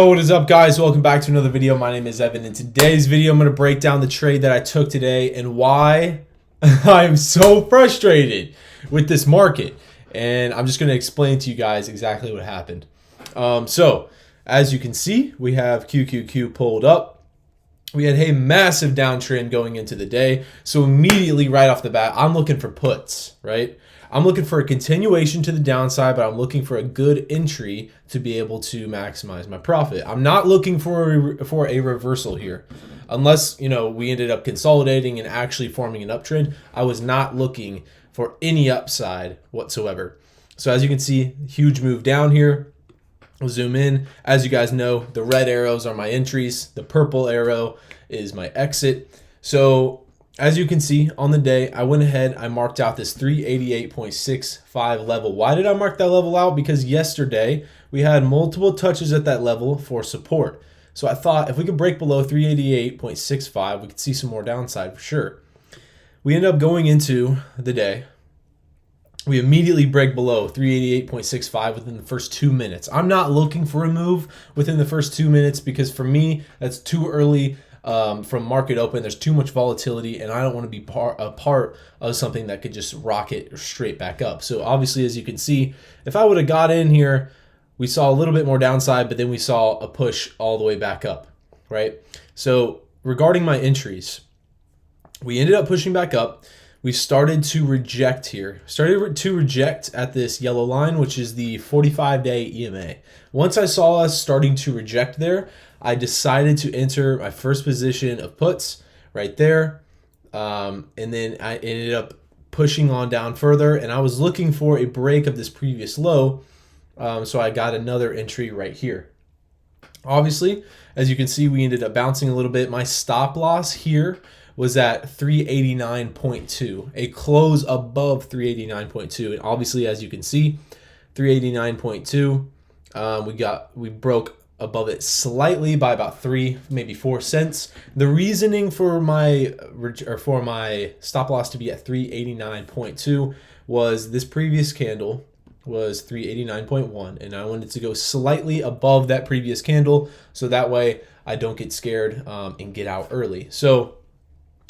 What is up, guys? Welcome back to another video. My name is Evan. In today's video, I'm going to break down the trade that I took today and why I'm so frustrated with this market. And I'm just going to explain to you guys exactly what happened. So as you can see, we have QQQ pulled up. We had a massive downtrend going into the day. So immediately right off the bat, I'm looking for puts, right? I'm looking for a continuation to the downside, but I'm looking for a good entry to be able to maximize my profit. I'm not looking for a reversal here. Unless, we ended up consolidating and actually forming an uptrend, I was not looking for any upside whatsoever. So as you can see, huge move down here. We'll zoom in. As you guys know, the red arrows are my entries. The purple arrow is my exit. So as you can see on the day, I went ahead, I marked out this 388.65 level. Why did I mark that level out? Because yesterday we had multiple touches at that level for support. So I thought if we could break below 388.65, we could see some more downside for sure. We ended up going into the day. We immediately break below 388.65 within the first 2 minutes. I'm not looking for a move within the first 2 minutes because for me, that's too early. From market open, there's too much volatility, and I don't want to be a part of something that could just rocket straight back up. So obviously, as you can see, if I would have got in here, we saw a little bit more downside, but then we saw a push all the way back up, right? So regarding my entries, we ended up pushing back up. We started to reject here, at this yellow line, which is the 45-day EMA. Once I saw us starting to reject there, I decided to enter my first position of puts right there. And then I ended up pushing on down further, and I was looking for a break of this previous low. So I got another entry right here. Obviously, as you can see, we ended up bouncing a little bit. My stop loss here was at 389.2, a close above 389.2. And obviously, as you can see, 389.2, we broke above it slightly by about 3, maybe 4 cents. The reasoning for my stop loss to be at 389.2 was this previous candle was 389.1, and I wanted to go slightly above that previous candle so that way I don't get scared and get out early.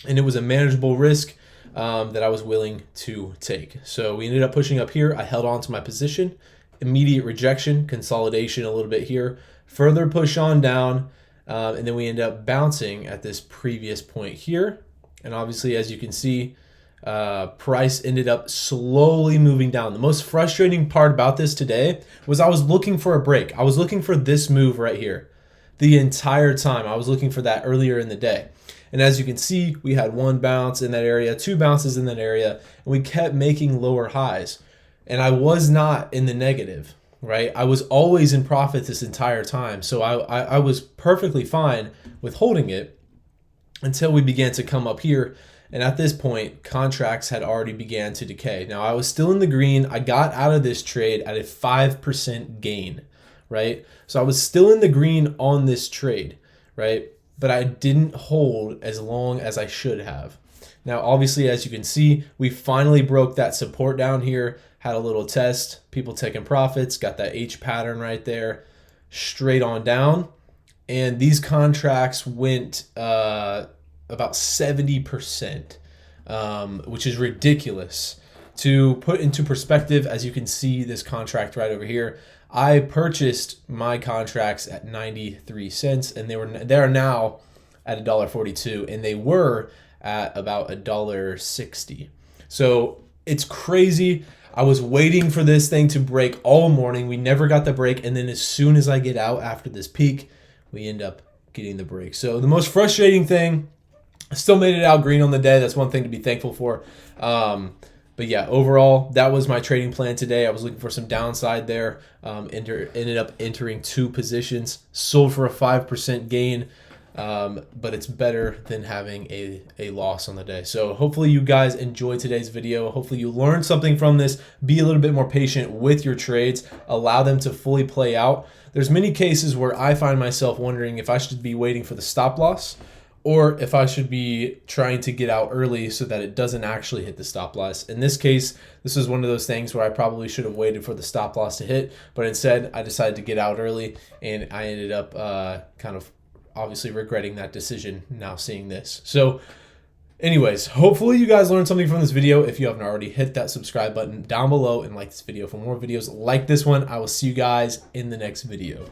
And it was a manageable risk that I was willing to take. So we ended up pushing up here. I held on to my position. Immediate rejection, consolidation a little bit here, further push on down, and then we end up bouncing at this previous point here. And obviously, as you can see, price ended up slowly moving down. The most frustrating part about this today was I was looking for a break. I was looking for this move right here. The entire time I was looking for that earlier in the day. And as you can see, we had 1 bounce in that area, 2 bounces in that area, and we kept making lower highs. And I was not in the negative, right? I was always in profit this entire time. So I was perfectly fine with holding it until we began to come up here. And at this point, contracts had already began to decay. Now, I was still in the green. I got out of this trade at a 5% gain, right? So I was still in the green on this trade, right? But I didn't hold as long as I should have. Now, obviously, as you can see, we finally broke that support down here, had a little test, people taking profits, got that H pattern right there, straight on down. And these contracts went about 70%, which is ridiculous. To put into perspective, as you can see this contract right over here, I purchased my contracts at 93 cents, and they are now at $1.42, and they were at about $1.60. So it's crazy. I was waiting for this thing to break all morning. We never got the break, and then as soon as I get out after this peak, we end up getting the break. So the most frustrating thing, I still made it out green on the day. That's one thing to be thankful for. But yeah, overall, that was my trading plan today. I was looking for some downside there. Ended up entering 2 positions, sold for a 5% gain. But it's better than having a loss on the day. So hopefully you guys enjoyed today's video. Hopefully you learned something from this. Be a little bit more patient with your trades. Allow them to fully play out. There's many cases where I find myself wondering if I should be waiting for the stop loss or if I should be trying to get out early so that it doesn't actually hit the stop loss. In this case, this is one of those things where I probably should have waited for the stop loss to hit, but instead I decided to get out early, and I ended up kind of obviously regretting that decision now seeing this. So anyways, hopefully you guys learned something from this video. If you haven't already, hit that subscribe button down below and like this video for more videos like this one. I will see you guys in the next video.